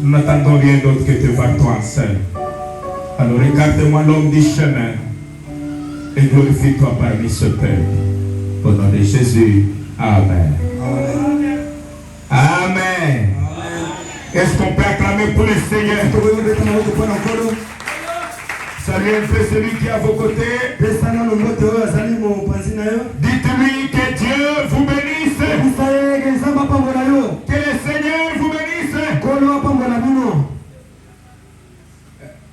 Nous n'attendons rien d'autre que de voir toi seul. Alors écarte-moi l'homme du chemin et glorifie-toi parmi ce peuple. Au nom de Jésus. Amen. Amen. Amen. Est-ce qu'on peut acclamer pour le Seigneur? Saluez un peu celui qui est à vos côtés. Dites-lui que Dieu vous bénisse. Que le Seigneur vous bénisse.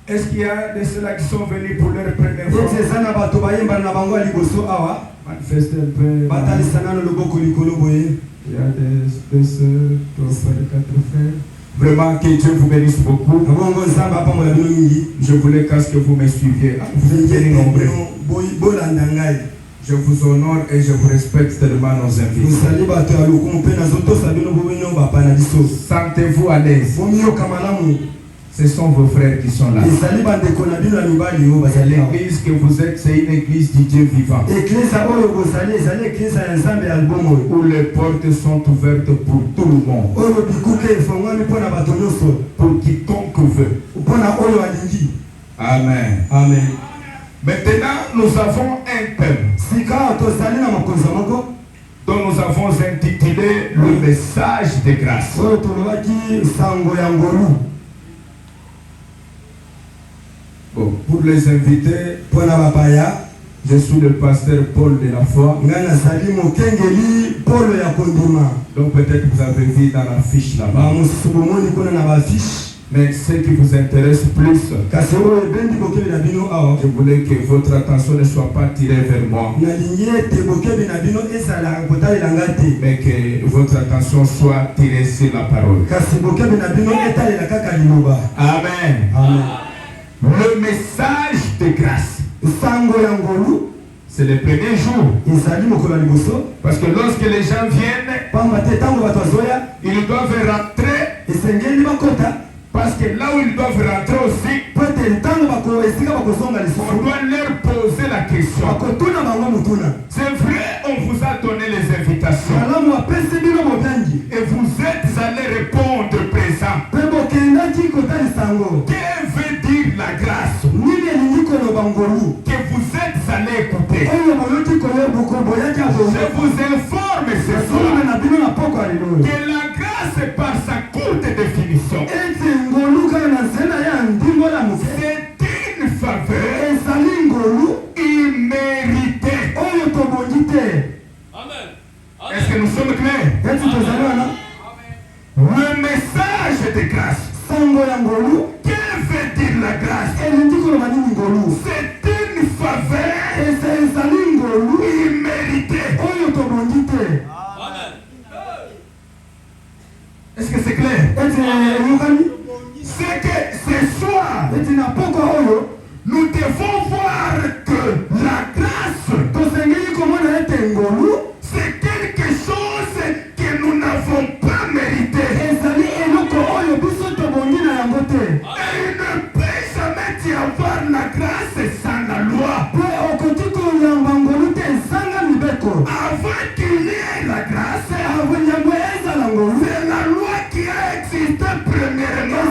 Est-ce qu'il y a de ceux-là qui sont venus pour leur première fois? Manifestez un peu. Il y a des soeurs, 3 frères, 4 frères. Vraiment que Dieu vous bénisse beaucoup. Je voulais qu'à ce que vous me suiviez. Vous êtes bien nombreux. Je vous honore et je vous respecte tellement nos invités. Sentez-vous à l'aise. Ce sont vos frères qui sont là. L'église que vous êtes, c'est une église du Dieu vivant. Où les portes sont ouvertes pour tout le monde. Pour quiconque veut. Amen. Amen. Maintenant, nous avons un thème dont nous avons intitulé le message de grâce. Bon, pour les invités, je suis le pasteur Paul de la foi. Donc peut-être vous avez vu dans la fiche là-bas. Mais ce qui vous intéresse plus, je voulais que votre attention ne soit pas tirée vers moi, mais que votre attention soit tirée sur la parole. Amen. Amen. Le message de grâce, c'est le premier jour. Parce que lorsque les gens viennent, ils doivent rentrer. Parce que là où ils doivent rentrer aussi, on doit leur poser la question. C'est vrai, on vous a donné les invitations. Et vous êtes allés répondre présent. Que veut dire la grâce? Que vous êtes allés écouter. Je vous informe ce soir que la grâce est par sa courte définition. C'est une faveur imméritée. Amen. Est-ce que nous sommes clairs? Le message de grâce. Que veut dire la grâce? C'est une faveur imméritée. Amen. Est-ce que c'est clair? C'est que ce soir, nous devons voir que la grâce, c'est quelque chose que nous n'avons pas mérité. Et il ne peut jamais y avoir la grâce sans la loi. Avant qu'il y ait la grâce, c'est la loi qui a existé premièrement.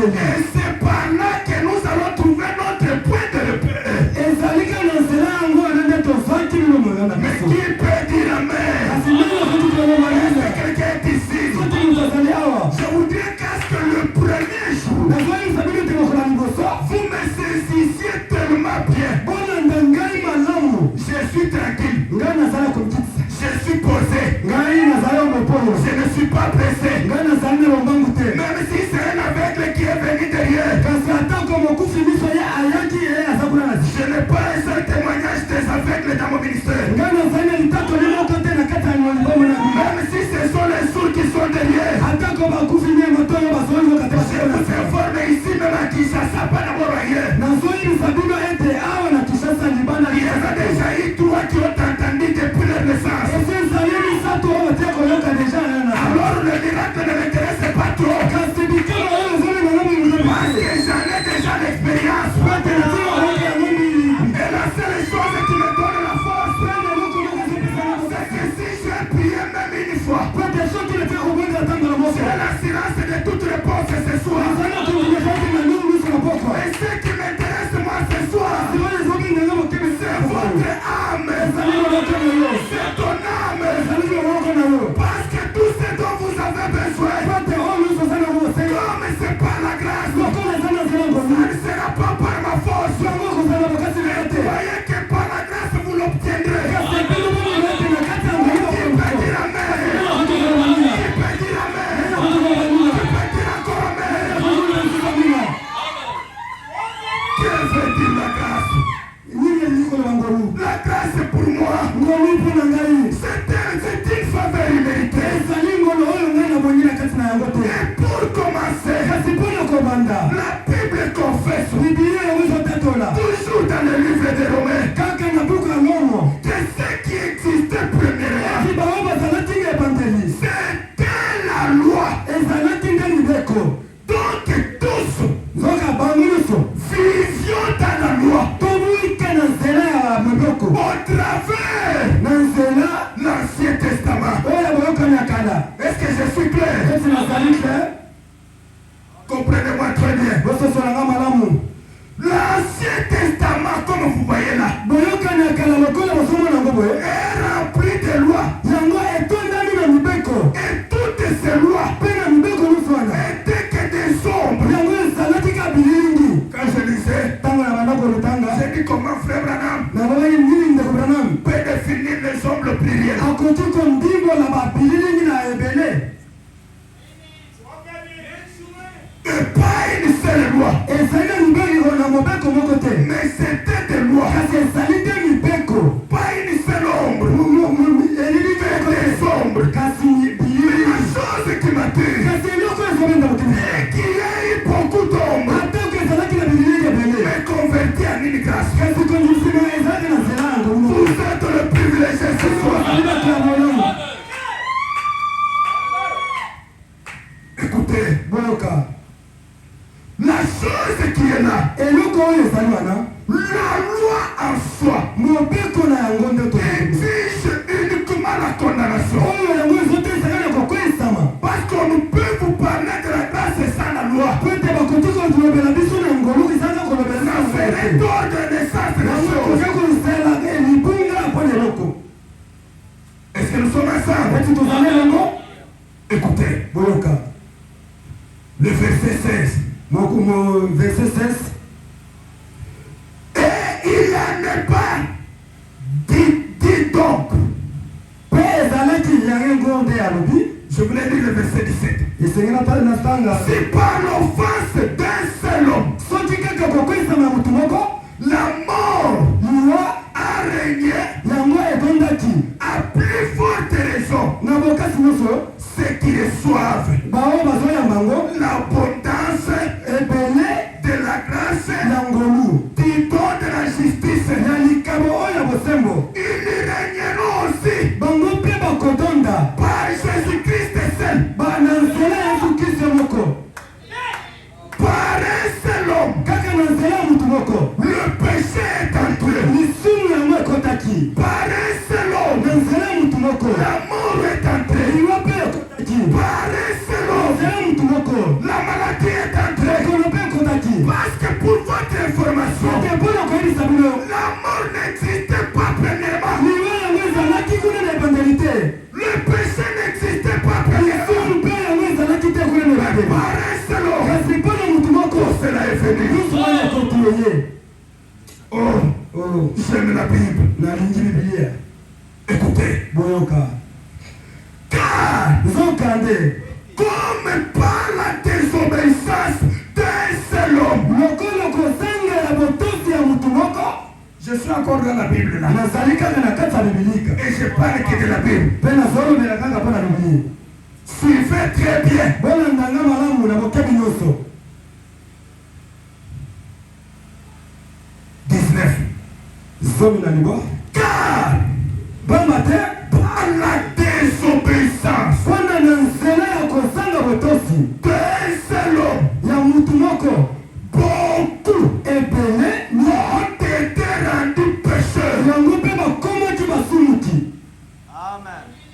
Et c'est par là que nous allons trouver notre point de repère. Mais qui peut dire amen? Est-ce que quelqu'un est ici? Je voudrais qu'à ce que le premier jour, vous me saisissiez tellement bien. Je suis tranquille. Je suis posé. Je ne suis pas pressé. Même si c'est un aveugle qui est venu derrière. Je n'ai pas un seul témoignage des aveugles dans mon ministère. Même si ce sont les sourds qui sont derrière. Je vous informe ici même à Kinshasa, pas d'abord ailleurs. Il y en a déjà eu 3 qui ont entendu depuis leur naissance. Alors le miracle ne m'intéresse pas trop. Parce que j'en ai déjà l'expérience. Et la seule chose qui me donne la force, c'est que si je priais même une fois, c'est l'assurance de toute réponse ce soir. Et ce qui m'intéresse moi ce soir, c'est votre âme. C'est ton âme. Parce que tout ce dont vous avez besoin, comme c'est par la grâce, ça ne sera pas par ma force. Voyez que par la grâce vous l'obtiendrez. Qui peut dire amen? Qui peut dire amen? Qui peut dire encore amen? Que veut dire la grâce? La grâce pour moi, c'est une faveur imméritée. Et pour commencer, la Bible confesse, toujours dans le livre de Romains, que ce qui existait premièrement, c'était la loi. Donc tous vivions dans la loi. Au travers l'Ancien Testament. Est-ce que je suis clair? Comprenez-moi très bien. L'Ancien Testament, comme vous voyez là, est rempli de lois. Et toutes ces lois étaient que des ombres. Quand je lisais, j'ai dit comment frère Branham peut définir les ombres plurielles. Et pas une seule loi. Mais c'était des lois. Pas une seule ombre. Mais des ombres. Mais la chose qui m'a dit, c'est qu'il y a eu beaucoup d'ombres. Mais converti en une grâce. Vous êtes le privilégié ce soir. Écoutez, la chose qui est là, la loi en soi exige uniquement la condamnation. Parce qu'on ne peut vous parler de la grâce sans la loi. Ça serait d'ordre de naissance des choses. Est-ce que nous sommes ensemble? Écoutez, le verset 16. Et il n'en est pas dit donc. Je voulais dire le verset 17. Si par l'offense d'un seul homme, la mort a régné, à plus forte raison, ceux qui reçoivent l'abondance de la grâce, du don de la justice, ils régneront aussi par Jésus-Christ seul. Par un seul homme, le péché est entré. Par un seul homme, la mort est entrée. Par un seul homme, la maladie est entrée. Parce que pour votre information, la mort n'existait pas premièrement. Le péché n'existait pas premièrement. Par un seul homme, cela est venu. Oh, j'aime la Bible. Écoutez. Car, comme par la désobéissance d'un seul homme, je suis encore dans la Bible là. Et je parle que de la Bible. Suivez très bien. 19. Car par la désobéissance d'un seul homme, beaucoup ont été rendus pécheurs.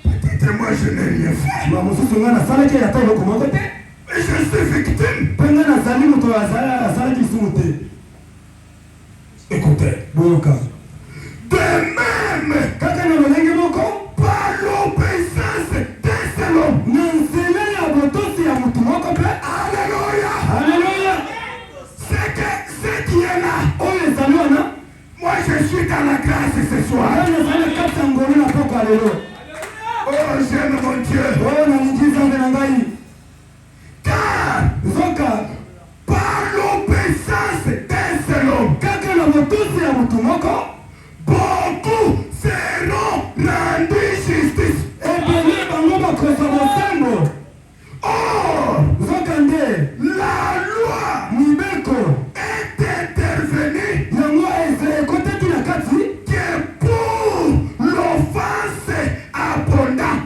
Peut-être moi je n'ai rien fait. Et je suis victime. Écoutez. De même, par l'obéissance d'un seul homme. Alléluia. C'est que ce qui est là. Moi je suis dans la grâce ce soir. Oh j'aime mon Dieu. Car par l'obéissance d'un seul homme, beaucoup seront rendus justice. Or, la loi est intervenue que pour l'offense abondante.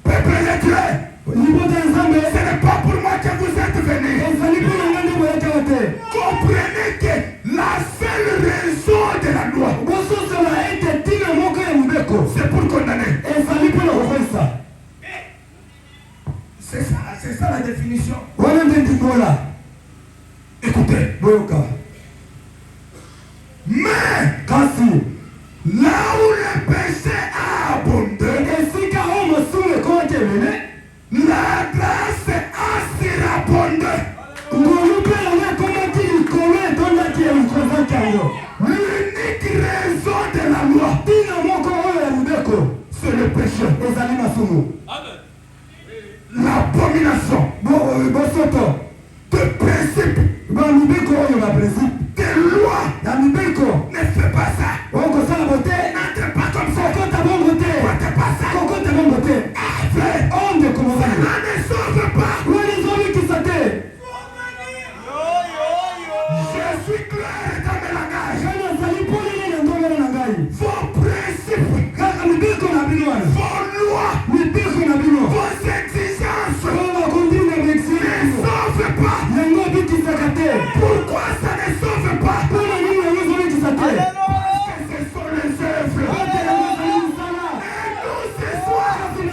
Peuple de Dieu, ce n'est pas pour moi que vous êtes venus. Comprenez que la seule raison de la loi, c'est pour condamner. C'est ça la définition. Écoutez. Mais là où le péché a abondé, la grâce a surabondé. L'unique raison de la loi, c'est le péché. L'abomination de principe, de loi, ne fais pas ça. N'entre pas comme ça. Faites pas ça. Cela ne sauve pas. Je suis clair dans mes langages. Vos principes, vos lois, vos exigences ne sauvent pas. Pourquoi ça ne sauve pas? Parce que ce sont les œuvres. Et nous ce soir, nous ne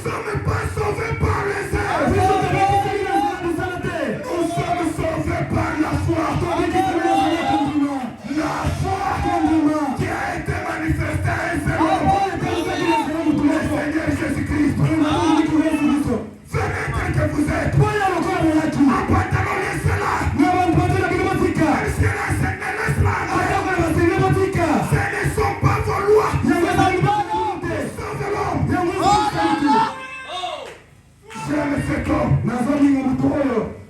sommes pas sauvés par les œuvres. Nous sommes sauvés par la foi. La foi qui a été manifestée à un seul homme, le Seigneur Jésus-Christ. Venez tel que vous êtes. Abandonnez cela. Parce que la Seigneur ce ne sont pas vos lois. Sauve l'homme. J'aime cet homme.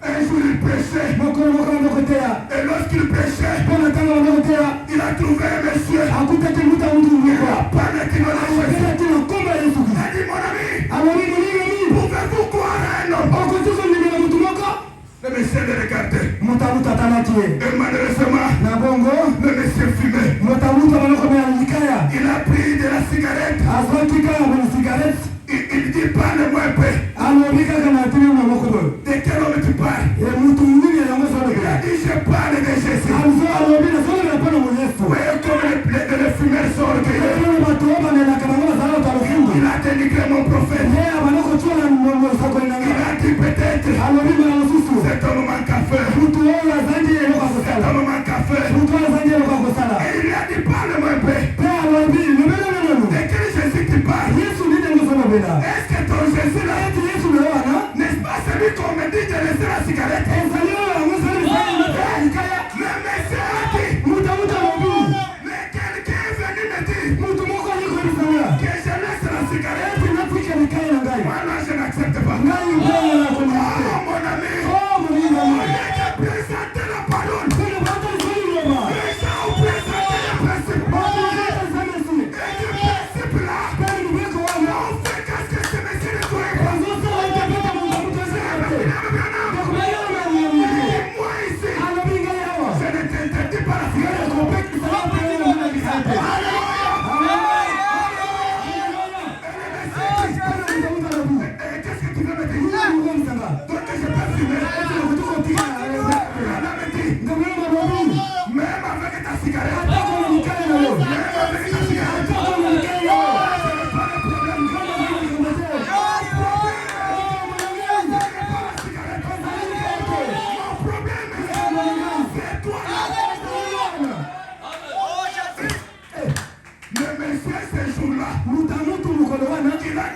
Un jour il péchait. Et lorsqu'il péchait, il a trouvé un monsieur. Il a parlé qui me l'a choisi. Il a dit mon ami, pouvez-vous croire à un homme? Le monsieur le regardait. Et malheureusement, le monsieur fumait. Il a pris de la cigarette. Il dit parle-moi un peu. De quel homme tu parles? Il a dit je parle de Jésus. Voyez comme le fumeur sort. Il a dénigré mon prophète. Il a dit peut-être cet homme manque à faire. Cet homme manque à faire. Et il lui a dit parle-moi un peu. De quel Jésus tu parles? Est-ce que ton Jésus là, n'est-ce pas celui qu'on me dit de laisser la cigarette? Le monsieur a dit, mais quelqu'un est venu me dire que je laisse la cigarette. Moi là je n'accepte pas. Oh mon ami, on a présenté la parole. Les gens ont présenté les principes. Et les principes là, on fait qu'est-ce que ce monsieur ne doit pas. Moi ici, je ne t'interdis pas la cigarette.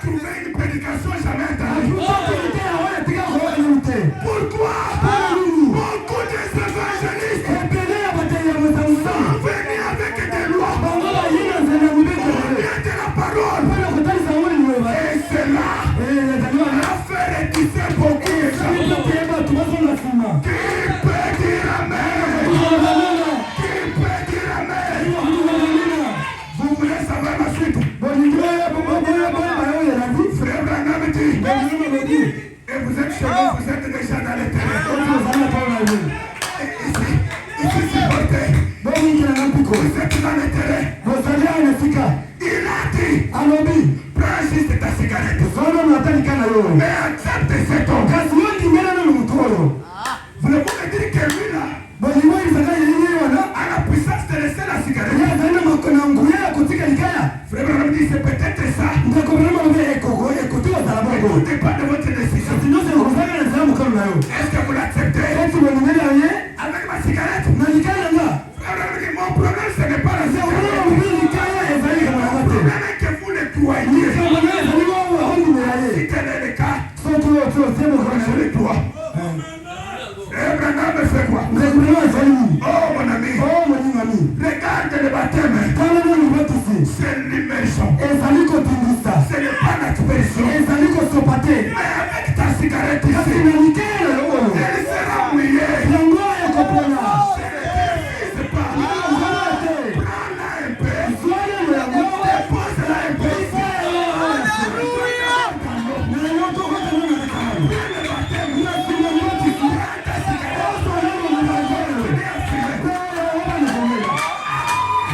trouvé une prédication jamais entendue. Pourquoi beaucoup des évangélistes sont venus avec des lois au lieu de la parole? Et cela a fait rétisser beaucoup de gens. Qui peut dire amen? Qui peut dire amen? Vous voulez savoir la suite? Frère Branham dit, et vous êtes chez vous, vous êtes déjà dans les terrains. Ici, supporté. Vous êtes dans les terrains. Il a dit, prends juste ta cigarette. Mais accepte cet homme. Voulez-vous me dire que lui là, à la puissance de laisser la cigarette? Frère Branham dit, c'est peut-être ça. N'écoutez pas de votre décision. Est-ce que vous l'acceptez? Avec ma cigarette? Frère Branham dit, mon problème ce n'est pas la cigarette. Mon problème est que vous le croyez. Si tel est le cas, je le crois. Frère Branham fait quoi? Oh mon ami, regarde le baptême. C'est l'immersion. Ce n'est pas l'expression. Mais avec ta cigarette ici, elle sera mouillée. Ce ne t'épuise pas. Prends-la un peu. Dépose-la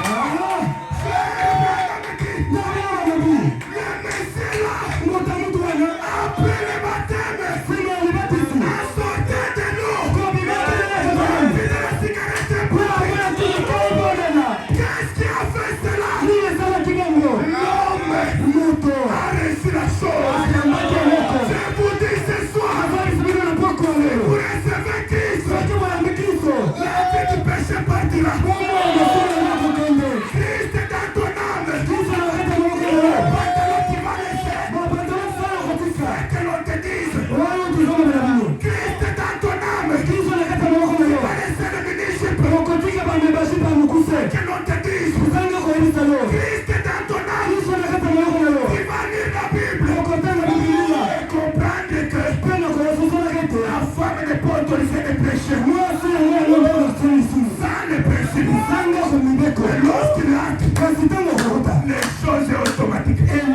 un peu. Les choses automatiques. C'est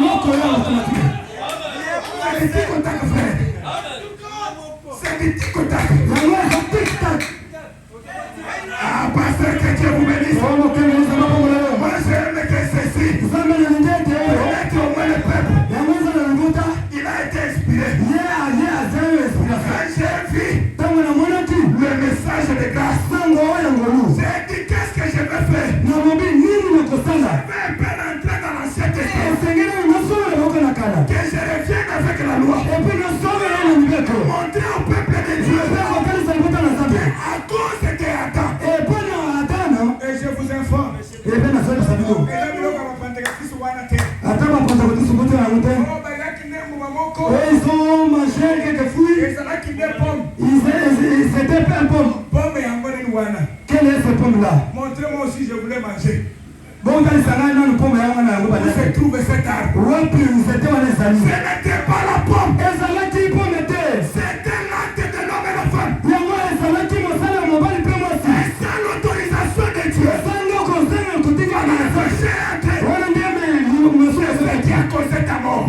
du tic-tac, frère. C'est du tic-tac. Ah, pasteur, que Dieu vous bénisse. Moi, j'aime que ceci. Connaître au moins le peuple. Il a été inspiré. Quand j'ai vu le message de grâce, j'ai dit qu'est-ce que je vais faire? Je vais un peu rentrer dans l'ancien testament. Que je revienne avec la loi. Montrer au peuple de Dieu. À cause de Adam. Et je vous informe. Ils ont mangé quelques fruits. Ils étaient plein de pommes. Quelle est cette pomme-là? Montrez-moi aussi, je voulais manger. Bon, dans les salades, nous pomme. Où se trouve cet arbre? Ce n'était pas la pomme. C'était l'acte de l'homme et la femme. Et sans l'autorisation de Dieu. C'est qui a causé ta mort.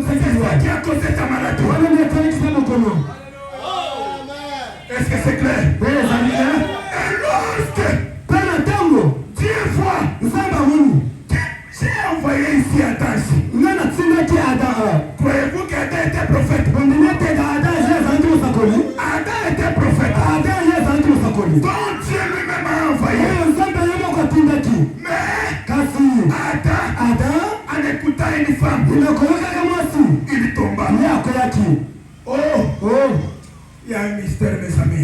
C'est qui a causé ta maladie. Est-ce que c'est clair? Et lorsque Dieu voit, j'ai envoyé ici Adam. Croyez-vous qu'Adam était prophète? Adam était prophète. Donc Dieu lui-même a envoyé. Mais Adam, en écoutant une femme, il tomba. Oh, il y a un mystère, mes amis.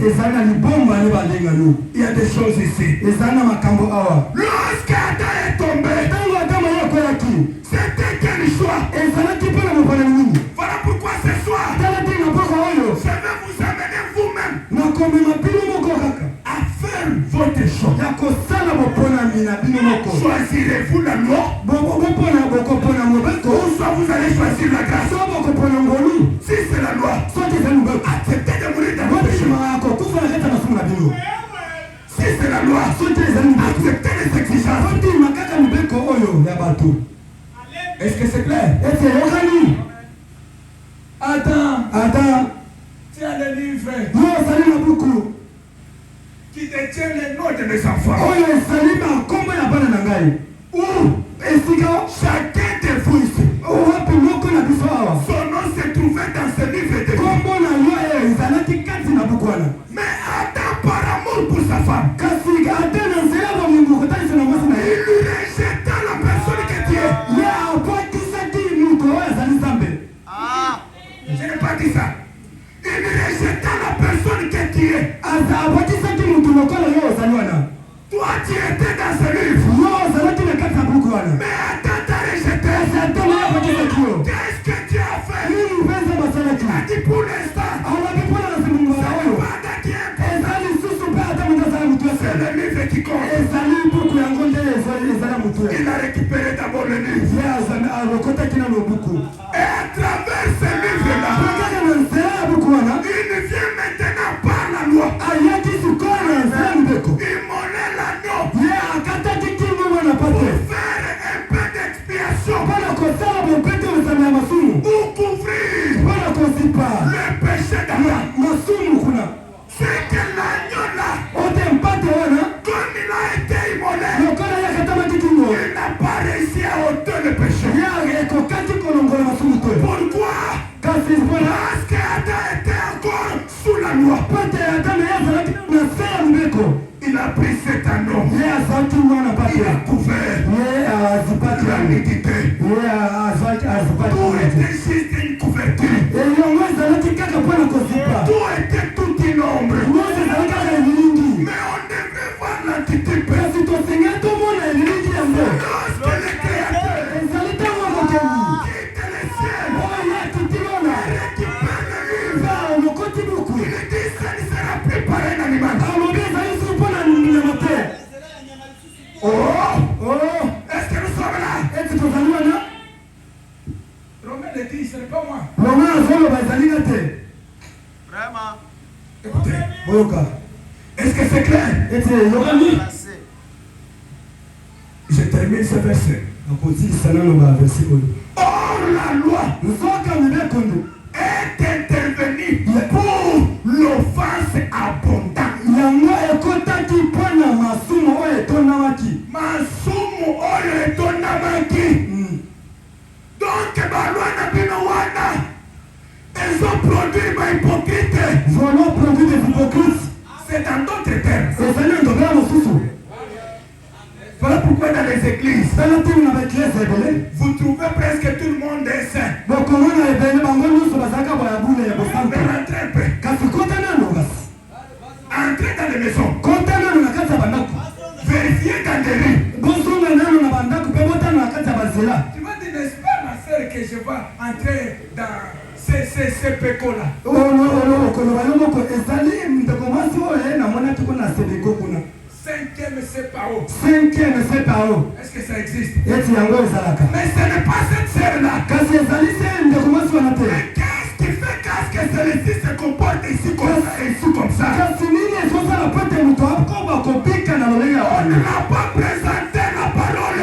Il y a des choses ici. Lorsqu'Adam est tombé, c'était quel le choix. Voilà pourquoi ce soir, je vais vous amener vous-même à faire votre choix. Choisirez-vous la loi ou soit vous allez choisir la grâce. Si c'est la loi, acceptez de mourir dans votre péché. Si c'est la loi, acceptez les exigences. Est-ce que c'est clair? Attends. Tu as le livre qui détient les noms de mes enfants. Où chacun de vous ici, son nom se trouvait dans ce livre de vie. Mais Adam, par amour pour sa femme, il lui rejeta la personne que tu es. Je n'ai pas dit ça. Il lui rejeta la personne que tu es. Toi, tu étais dans ce livre. Mais Adam t'a rejeté. Qu'est-ce que tu as fait? Il a dit pour l'instant. C'est le livre qui compte. Il a récupéré d'abord le livre. Et à travers ce livre-là, il vient maintenant par la loi. Immoler l'agneau pour faire un peu d'expiation pour couvrir le péché d'Adam. C'est que l'agneau là, comme il a été immolé, il n'a pas réussi à ôter le péché. Pourquoi? Parce qu'Adam était encore sous la loi. Il a pris cet anneau. Il a couvert l'humidité. Tout était juste une couverture. Tout était toute une ombre. Mais on devrait voir l'antitype. Lorsque le Créateur quitte le ciel et récupère le livre, il dit ça ne sera plus par un animal. Oh! Est-ce que nous sommes là? Romain le dit, ce n'est pas moi. Vraiment. Écoutez. Est-ce que c'est clair? Je termine ce verset. Or la loi est intervenue pour l'offense abondante. Masumu oyo etonamaki. Donc la loi n'a bino wana. Ils ont produit ma hypocrite. C'est dans d'autres termes. Voilà pourquoi dans les églises, vous trouvez presque tout le monde est saint. Entrez dans les maisons. Vérifiez dans les rues. Tu m'as dit, n'est-ce pas ma soeur, que je vais entrer dans ces pécots-là? Cinquième CPAO. Est-ce que ça existe? Mais ce n'est pas cette sœur-là. Mais qu'est-ce qui fait que celle-ci se comporte ici comme ça et ici comme ça? On ne l'a pas présenté la parole.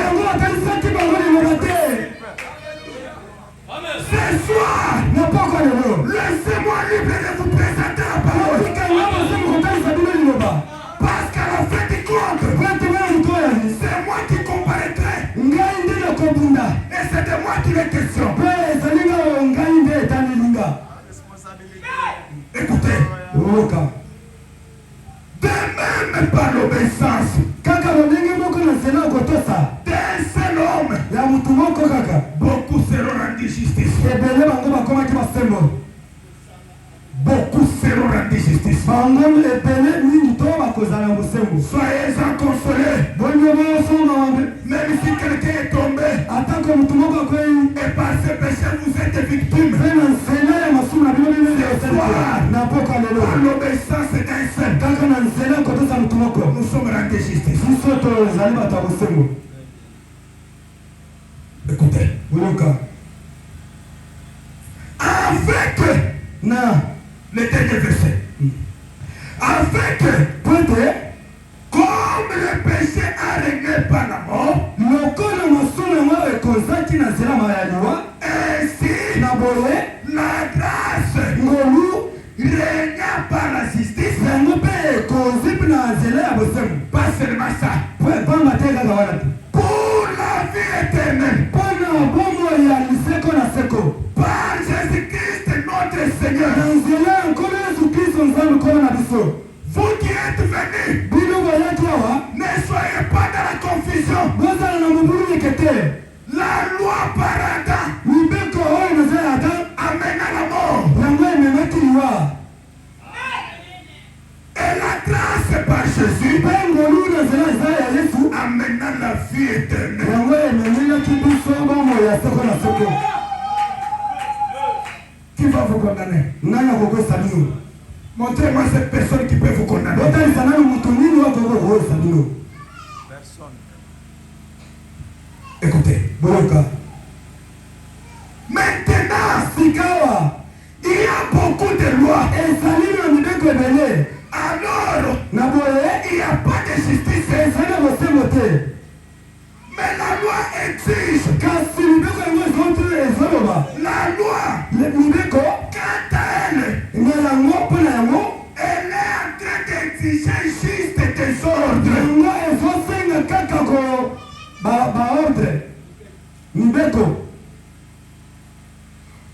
Ce soir, laissez-moi libre de vous présenter la parole. Parce qu'à la fin du compte, c'est moi qui comparaîtrai. Et c'est de moi qu'il est question. Écoutez. De même par l'obéissance d'un seul homme, beaucoup seront rendus justice. Beaucoup seront rendus justice. Soyez-en consolés. Même si quelqu'un est tombé, Et par ce péché, vous êtes victime. Ce soir, par l'obéissance d'un seul, nous sommes rendus justice. Écoutez. Avec le dernier verset. Avec comme le péché a régné par la mort, ainsi la grâce régna par la justice. Pas seulement ça. Pour la vie éternelle. Par Jésus-Christ notre Seigneur. Vous qui êtes venus, ne soyez pas dans la confusion. La loi par Adam amène à la mort. Et la grâce par Jésus amène à la vie éternelle. Qui va vous condamner? Montrez-moi cette personne qui peut vous condamner. Personne. Écoutez. Maintenant, il y a beaucoup de lois. Alors, il n'y a pas de justice. Mais la loi exige. La loi, quant à elle, elle est en train d'exiger juste des ordres.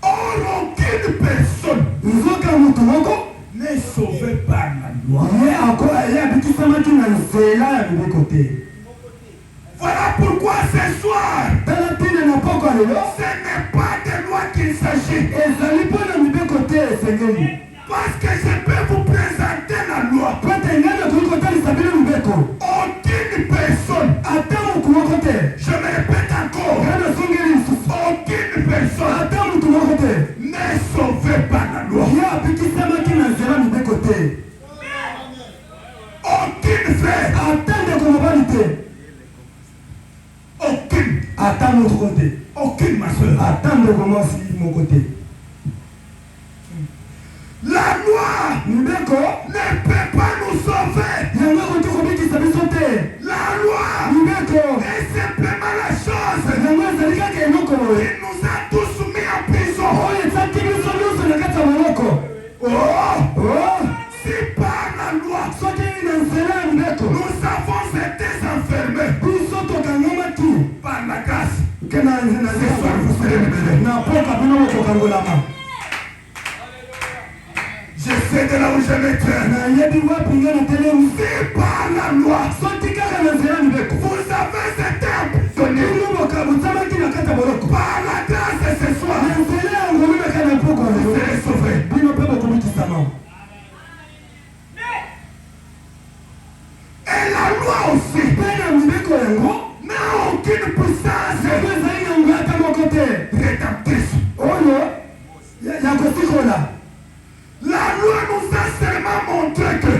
Or, aucune personne n'est sauvée par la loi. Voilà pourquoi ce soir, ce n'est pas de loi qu'il s'agit. Parce que je peux vous présenter la loi. Aucune personne, je me répète encore, aucune personne n'est sauvée par la loi. Aucune frère, aucune ma soeur. La loi ne peut pas nous sauver. La loi est simplement la chose qui nous a tous mis en prison. Si par la loi nous avons été enfermés, par la grâce, ce soir vous serez libérés. Je sais de là où je vais être. C'est par la loi. Vous avez été emprisonnés. Par la grâce ce soir, vous serez sauvés. Et la loi aussi n'a aucune puissance rédemptrice. La loi nous a seulement montré que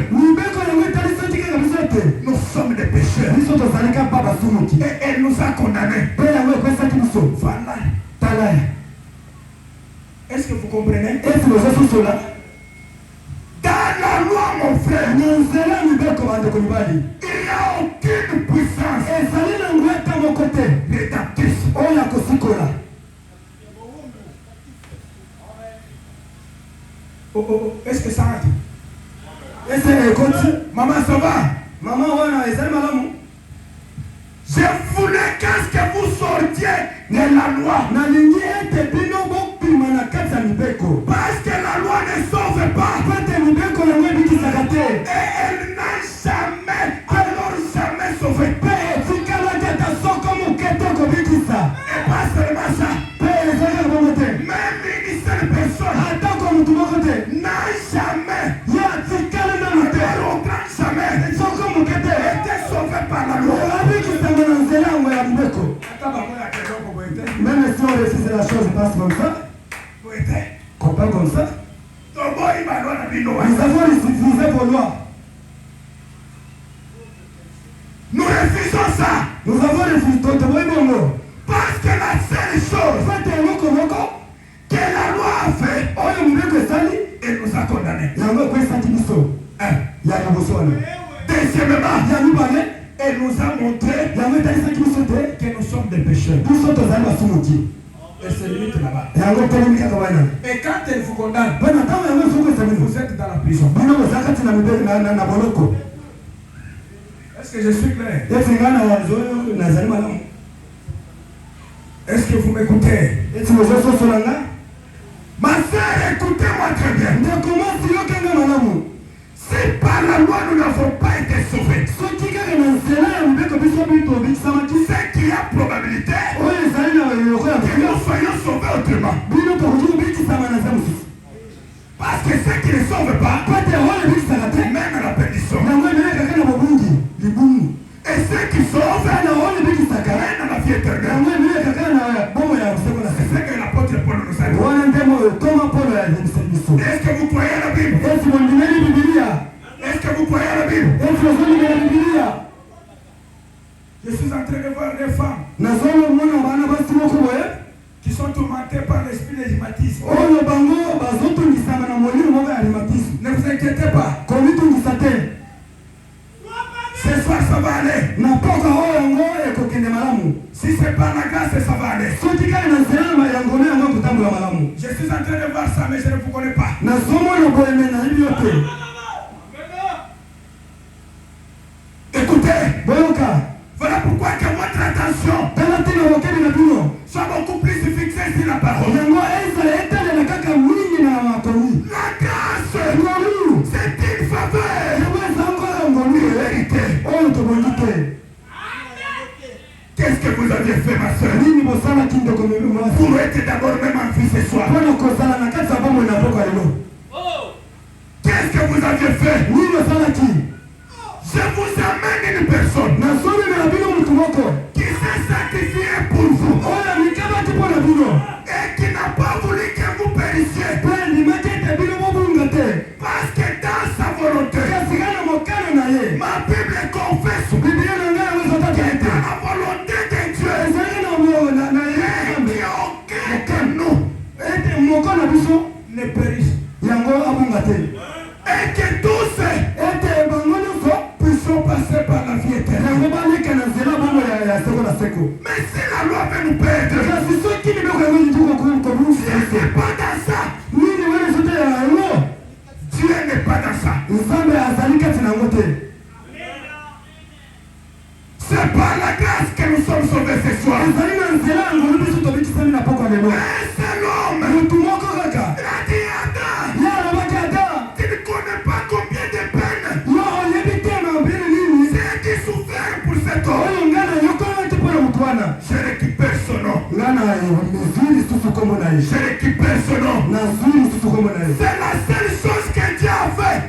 nous sommes des pécheurs. Et elle nous a condamnés. Voilà. Est-ce que vous comprenez? Dans la loi, mon frère, il n'y a aucune puissance rédemptrice. Est-ce que ça rentre? Maman, ça va? Je voulais qu'est-ce que vous sortiez de la loi. Parce que la loi ne sauve pas. Et elle n'a jamais, alors jamais sauvé. Et pas seulement ça. Même une seule personne n'a jamais, alors aucun jamais, été sauvé par la loi. Même si on refuser la chose passe comme ça. Qu'on parle comme ça. Nous avons utilisé vos lois. Nous refusons ça. Nous avons refusé ton mot. Parce que la seule chose que la loi a fait, elle nous a condamnés. Deuxièmement, elle nous a montré que nous sommes des pécheurs. Elle se limite là-bas. Et quand elle vous condamne, vous êtes dans la prison. Est-ce que je suis clair? Est-ce que vous m'écoutez? Ma soeur, écoutez-moi très bien. Si par la loi nous n'avons pas été sauvés, c'est qu'il y a probabilité que nous soyons sauvés autrement. Parce que ceux qui ne sauvent pas, même à la perdition. Et ceux qui sauvent, même à la vie éternelle. C'est ce que l'apôtre Paul nous a dit. Est-ce que vous croyez à la Bible? Est-ce que vous croyez à la Bible? Je suis en train de voir des femmes qui sont tourmentées par l'esprit de rhumatisme. Ne vous inquiétez pas. Ce soir ça va aller. Si c'est par la grâce, ça va aller. Je suis en train de voir ça, mais je ne vous connais pas. Écoutez, voilà pourquoi que votre attention soit beaucoup plus fixée sur la parole. La grâce, c'est une faveur, une vérité. Qu'est-ce que vous aviez fait, ma soeur? Vous êtes d'abord même en vie ce soir. Qu'est-ce que vous aviez fait? Je vous amène une personne qui s'est sacrifiée pour vous et qui n'a pas voulu que vous périssiez. Parce que dans sa volonté, ma Bible confesse que dans la volonté de Dieu, aucun nous ne périsse. Et que tous puissent passer par la vie éternelle. Mais si la loi veut nous perdre, Dieu n'est pas dans ça. Dieu n'est pas dans ça. C'est par la grâce que nous sommes sauvés ce soir. Un seul homme, il a dit Adam, tu ne connais pas combien de peines c'est qui souffert pour cet homme. Je récupère son nom. Je récupère son nom. C'est la seule chose que Dieu a fait.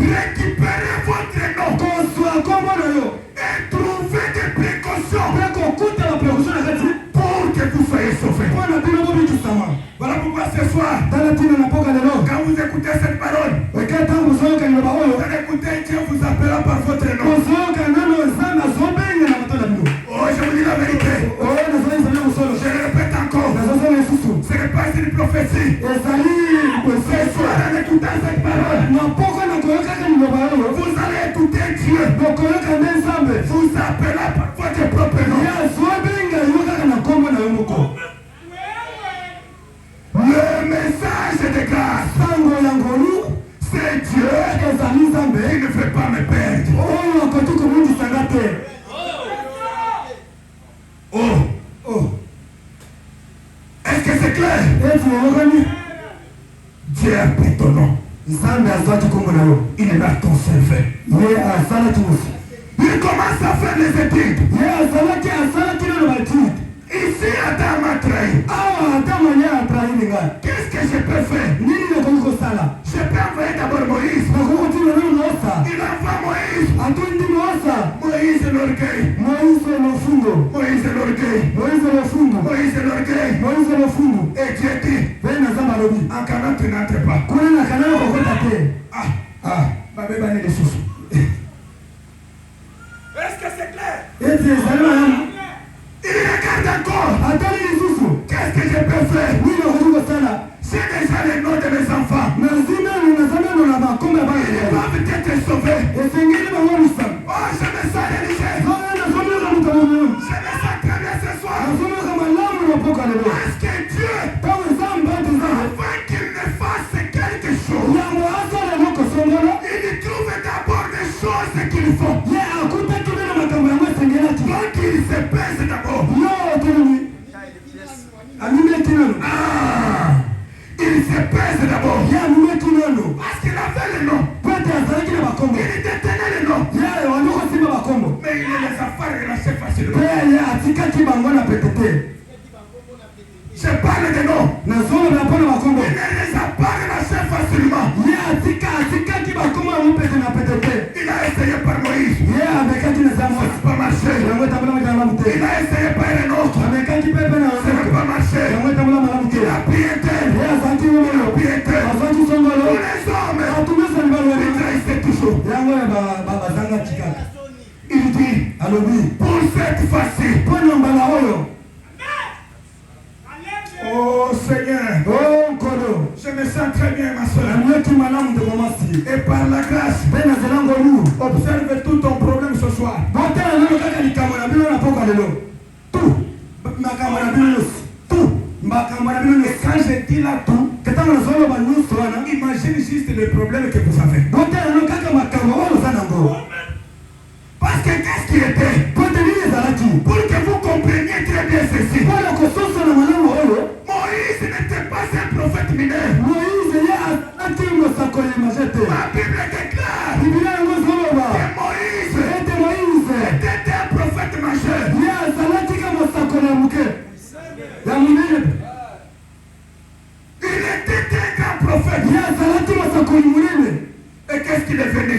Récupérez votre nom et trouvez des précautions pour que vous soyez sauvés. Voilà pourquoi ce soir, quand vous écoutez cette parole, vous allez écouter Dieu vous appellera par votre nom. Oh, je vous dis la vérité. Je le répète encore. Ce n'est pas une prophétie. Ce soir, en écoutant cette parole, vous allez écouter Dieu vous appellera par votre propre nom. Le message de grâce, c'est Dieu qui ne veut pas me perdre. Oh. Est-ce que c'est clair? Dieu a pris ton nom. Il l'a conservé. Il commence à faire les études. Ici, Adam m'a trahi. Qu'est-ce que je peux faire? Je peux envoyer d'abord Moïse. Il envoie Moïse. Moïse l'orgueil. Moïse l'orgueil. Moïse l'orgueil. Et Dieu dit, en Canaan tu n'entres pas. Est-ce que c'est clair? Il regarde encore. Qu'est-ce que je peux faire? C'est déjà le nom de mes enfants. Ils doivent être sauvés. Oh, je me sens réalisé. Je me sens très bien ce soir. Parce que Dieu, avant qu'il ne fasse quelque chose, il trouve d'abord des choses qu'il faut. Donc il se pèse d'abord. Il se pèse d'abord. Parce qu'il avait le nom. Il détenait le nom. Mais il les a pas relâchés facilement. Je parle de nom. Il ne les a pas relâchés facilement. Il a essayé par Moïse. Ça n'a pas marché. Il a essayé par un autre. Ça n'a pas marché. Il a prié tel. Il a prié tel. Tous les hommes. Il trahissait toujours. Il dit, pour cette fois-ci. Oh Seigneur, je me sens très bien ma soeur. Et par la grâce, observe tout ton problème ce soir. Et quand je dis là tout, imagine juste les problèmes que vous avez. Parce que qu'est-ce qui était? Pour que vous compreniez très bien ceci. Moïse n'était pas un prophète mineur. La Bible déclare que Moïse était un prophète majeur. Il était un grand prophète. Et qu'est-ce qu'il est venu?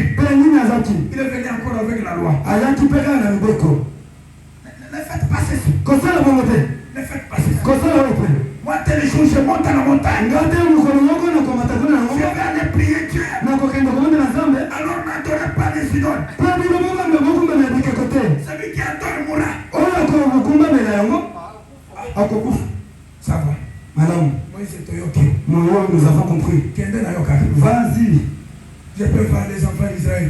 Il est venu encore avec la loi. Ne faites pas ceci. Ne faites pas ceci. Moi, tel jour, je monte à la montagne. Je vais aller prier Dieu. Alors, n'adorez pas les idoles. Celui qui adore mourra. Ça va. Moïse est ok. Nous avons compris. Vas-y. Je peux voir les enfants d'Israël.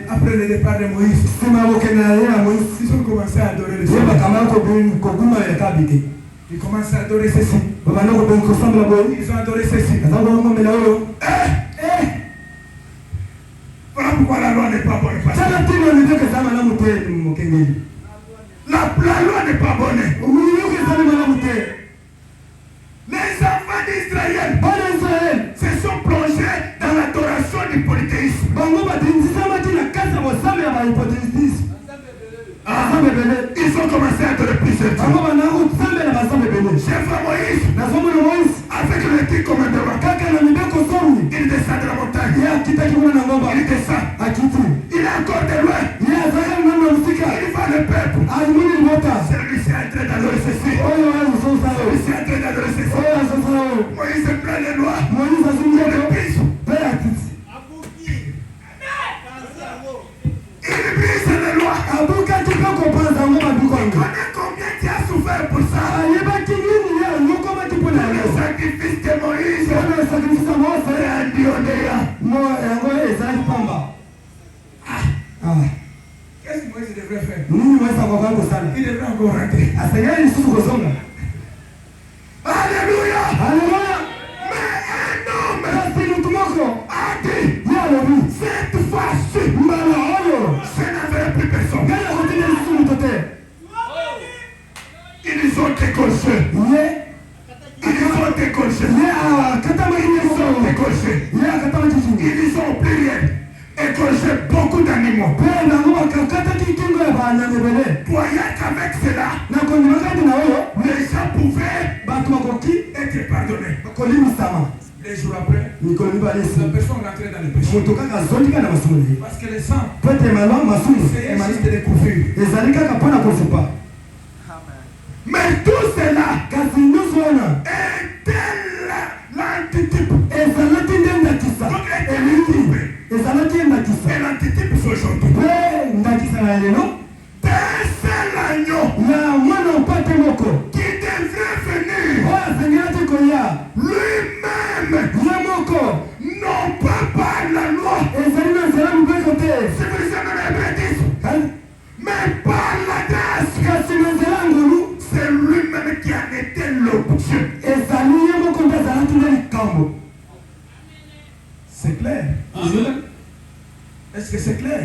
Après le départ de Moïse, ils ont commencé à adorer le Seigneur. Ils commencent à adorer ceci. Ils ont adoré ceci. Voilà pourquoi la loi n'est pas bonne. La loi n'est pas bonne. Les enfants d'Israël se sont plongés dans l'adoration du polythéisme. Ils ont commencé à adorer plusieurs dieux. Chef Moïse, avec le petit commandement, il descend de la montagne. Il descend. Il est encore de loin. Il va le peuple. Celui-ci est en train d'adorer ceci. Celui-ci est en train d'adorer ceci. Moïse prend les lois. Il brise les lois. Il connaît combien tu as souffert pour ça. Le sacrifice de Moïse est Andionéa. Qu'est-ce que Moïse devrait faire? Il devrait encore rentrer. Alléluia. Mais un homme a dit, cette fois-ci, je n'avais plus personne. Ils ont décoché. Ils ont plié. Égorgé beaucoup d'animaux. Voyez qu'avec cela, les gens pouvaient être pardonnés. Les jours après, la personne rentrait dans le péché. Parce que le sang, c'est juste des couvures. l'antitype. Et l'antitype c'est aujourd'hui. D'un seul agneau qui devrait venir lui-même, non pas par la loi, c'est mais par la grâce, c'est lui-même qui a été l'objet. C'est clair? Est-ce que c'est clair?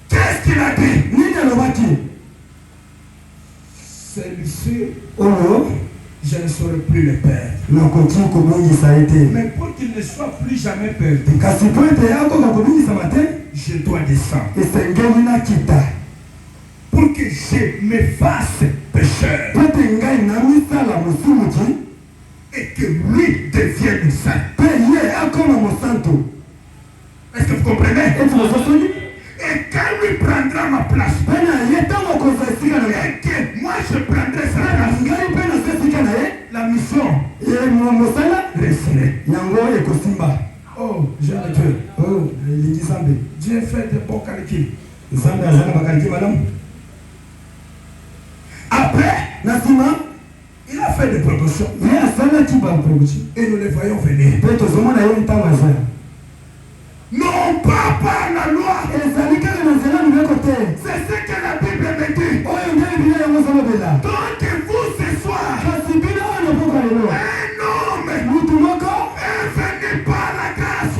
Qu'est-ce qu'il a dit? Celui-ci, je ne saurais plus le perdre. Mais pour qu'il ne soit plus jamais perdu, je dois descendre. Pour que je me fasse pécheur. Et que lui devienne saint. Est-ce que vous comprenez? Et quand lui prendra ma place, et que moi je prendrai sa place, la mission resterait. Oh, Dieu. Dieu fait de bons calculs. Après, il a fait des promotions. Et nous les voyons venir. Non pas par la loi. C'est ce que la Bible me dit. Donc vous ce soir, un homme est venu par la grâce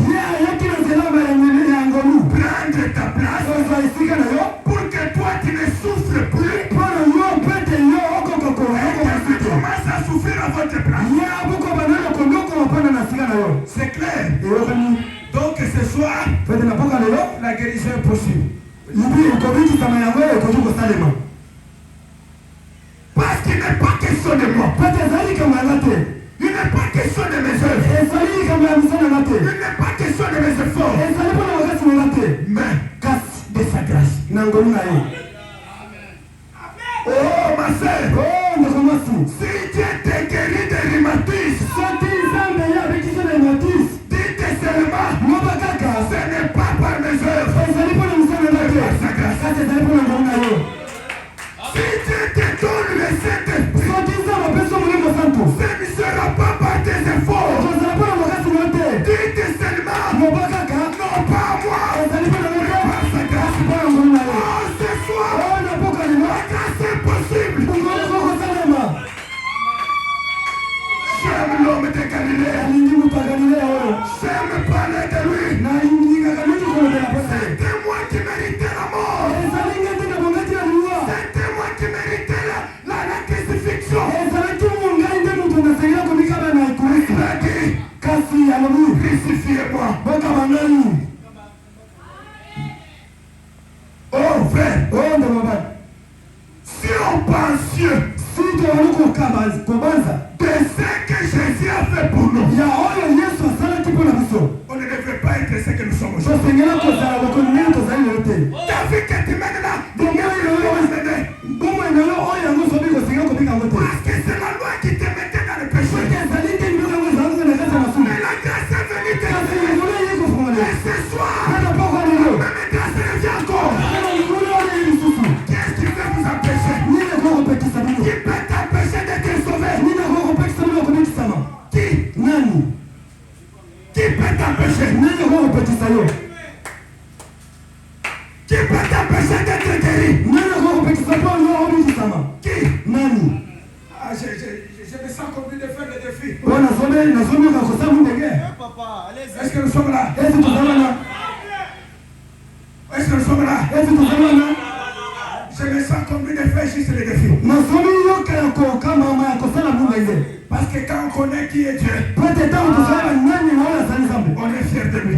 prendre ta place pour que toi tu ne souffres plus. Tu commences à souffrir à votre place. C'est clair. Donc ce soir, la guérison est possible. Parce qu'il n'est pas question de moi. Il n'est pas question de mes œuvres. Il n'est pas question de mes efforts. Mais de sa grâce. Oh ma soeur, si Dieu te guérit de rhumatisme, dites seulement, ce n'est pas par mes œuvres, mais par sa grâce. Si Dieu te donne le Saint-Esprit, ce ne sera pas par tes efforts. Dites seulement, non pas moi, mais par sa grâce. Oh, ce soir, la grâce est possible. J'aime l'homme de Galilée. J'aime parler de lui. C'était moi qui méritais la mort. C'était moi qui méritais la crucifixion. Il a dit, crucifiez-moi. Oh frère, si on pense de ce que Jésus a fait pour nous, on ne devrait pas être ce que nous sommes aujourd'hui. T'as vu que tu mènes là, parce que c'est la loi qui te mettait dans le péché. Mais la grâce est venue te libérer. Et ce soir, même grâce revient encore. Qu'est-ce qui peut vous empêcher? Qui peut t'empêcher d'être sauvé? Qui? Qui peut t'empêcher? Qui peut t'empêcher d'être guéri? Qui? Ah, je me sens convenu de faire le défi. Est-ce que nous sommes là? Est-ce que nous sommes là? Je me sens convenu de faire juste le défi. Parce que quand on connaît qui est Dieu, on est fier de lui. On est fier de lui.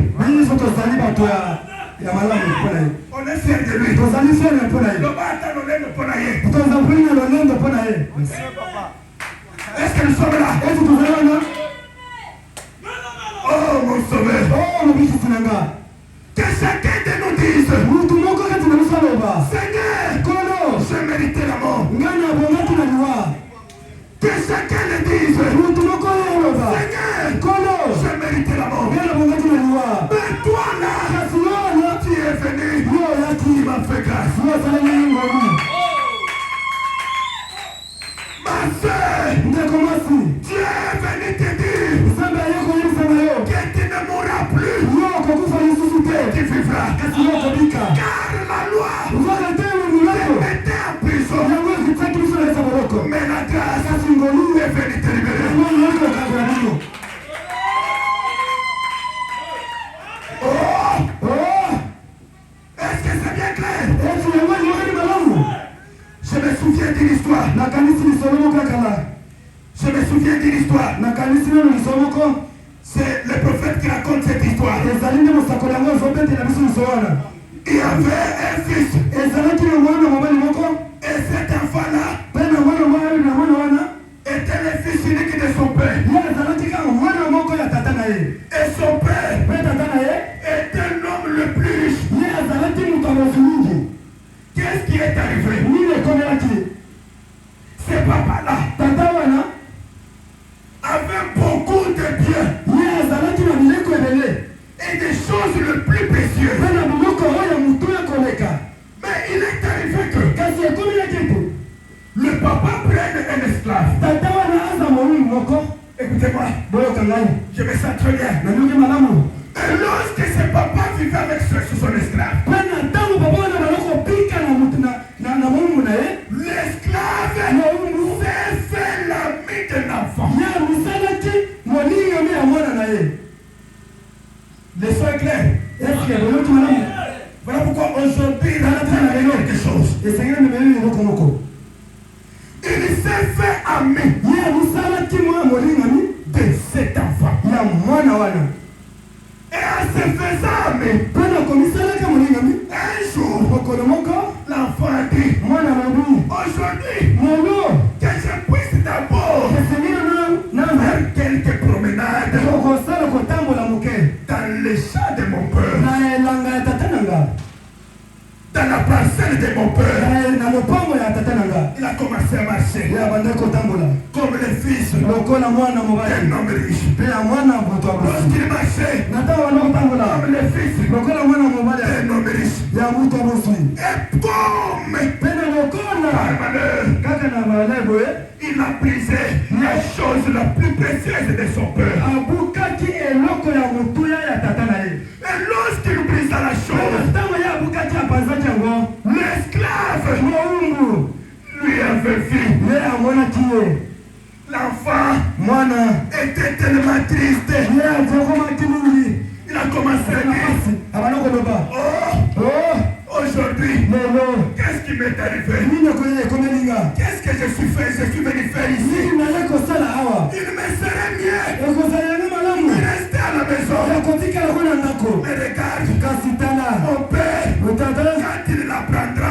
Est-ce que nous sommes là? Oh mon sauveur. Que chacun de nous dise, Seigneur, je méritais la mort. chacun le dise, Seigneur, je méritais la mort. Mais toi là, tu es venu, tu m'as fait grâce. Ma soeur, Dieu est venu te dire que tu ne mourras plus, tu vivras. Car la loi te mettait en prison, mais la grâce est venue te libérer. Est-ce que c'est bien clair? Je me souviens d'une histoire. Je me souviens d'une histoire. C'est le prophète qui raconte cette histoire. Il y avait un fils. Et cet enfant-là était le fils unique de son père. Et son père est un homme le plus riche. Qu'est-ce qui est arrivé? Ce papa-là avait beaucoup de biens et des choses les plus précieuses. Mais il est arrivé que le papa prenne un esclave. Écoutez-moi, je me sens très bien. Et lorsque ce papa vivait avec son esclave, l'esclave s'est fait l'ami d'un enfant. Le son est clair. Voilà pourquoi aujourd'hui il a quelque chose. Il s'est fait ami de cet enfant. Et en se faisant ami, un jour, l'enfant a dit, aujourd'hui, que je puisse d'abord faire quelques promenades dans les champs de mon père, dans la parcelle de mon père. Il a commencé à marcher comme le fils d'un homme riche. Lorsqu'il marchait comme le fils d'un homme riche, et comme par malheur, il a brisé la chose la plus précieuse de son père. Et lorsqu'il brisa la chose, l'esclave lui avait vu. L'enfant était tellement triste. Il a commencé à dire, aujourd'hui, qu'est-ce qui m'est arrivé? Qu'est-ce que je suis fait? Je suis venu faire ici. Il me serait mieux de rester à la maison. Mais regarde, mon père, quand il l'apprendra,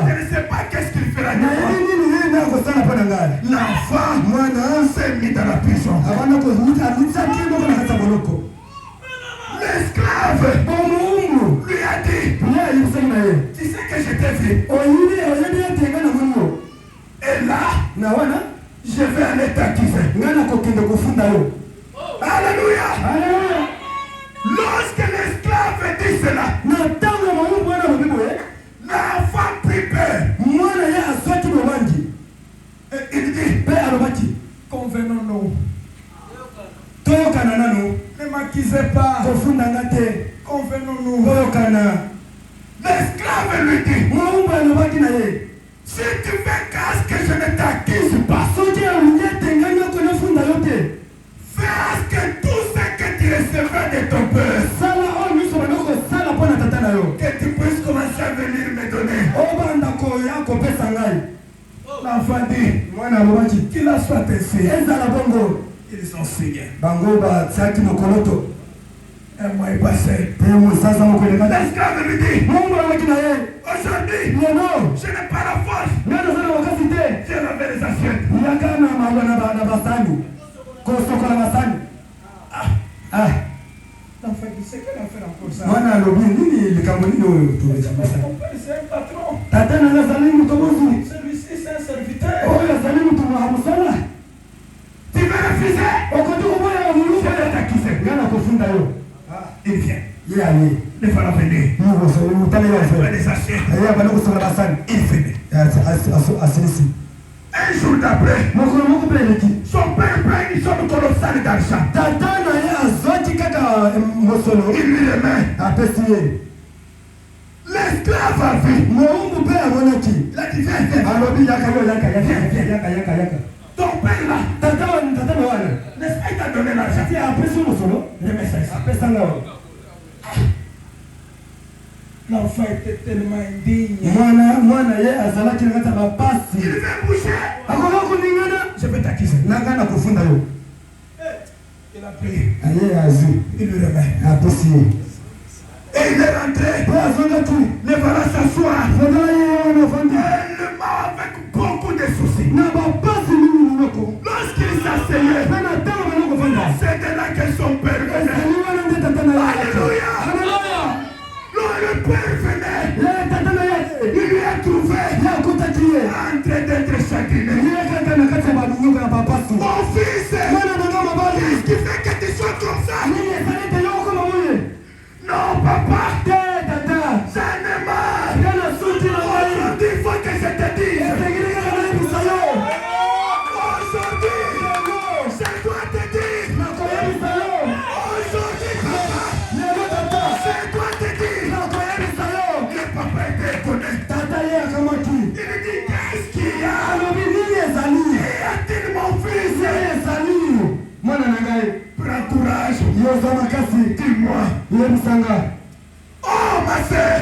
je ne sais pas qu'est-ce qu'il fera de moi. L'enfant s'est mis dans la prison. L'esclave lui a dit, tu sais que je t'ai vu. Et là, je vais aller t'accuser. Alléluia. Lorsque l'esclave dit cela, l'enfant prit peur. Et il dit, convenons-nous. Ne m'accusez pas. Convenons-nous. L'esclave lui dit, si tu fais casse que je ne t'accuse pas, fais que tout ce que tu recevais de ton père, que tu puisses commencer à venir me donner. L'enfant dit, qu'il a soit ainsi. Ils sont signés. Un mois est passé. L'esclave lui dit, aujourd'hui, je n'ai pas la force. J'ai lavé les assiettes. L'enfant dit, c'est quelle affaire encore ça? Mon père, c'est un patron. Celui-ci, c'est un serviteur. Les voilà venir. Les assiettes. Il venait. Un jour d'après, son père prend une somme colossale d'argent. Il lui remet. L'esclave a vu. Il a dit, viens. Ton père là, n'est-ce pas, il t'a donné l'argent. Remets ça ici. L'enfant était tellement indigne. Il veut bouger. Je vais t'accuser. Il a prié. Il lui remet. Et il est rentré. Les voilà s'asseoir. Elle m'a avec beaucoup de soucis. Lorsqu'il s'asseyait, c'est de là que son père venait. Alléluia. Le père venait. Il lui a trouvé en train d'être chagriné. Mon fils, qu'est-ce qui fait que tu sois comme ça? Non, papa. J'en ai marre. Aujourd'hui, il faut que je te dise. Aujourd'hui, je dois te dire. Aujourd'hui, papa, je dois te dire. Le papa était étonné. Il dit, qu'est-ce qu'il y a? Y a-t-il mon fils? Prends courage. Dis-moi. Oh, ma sœur.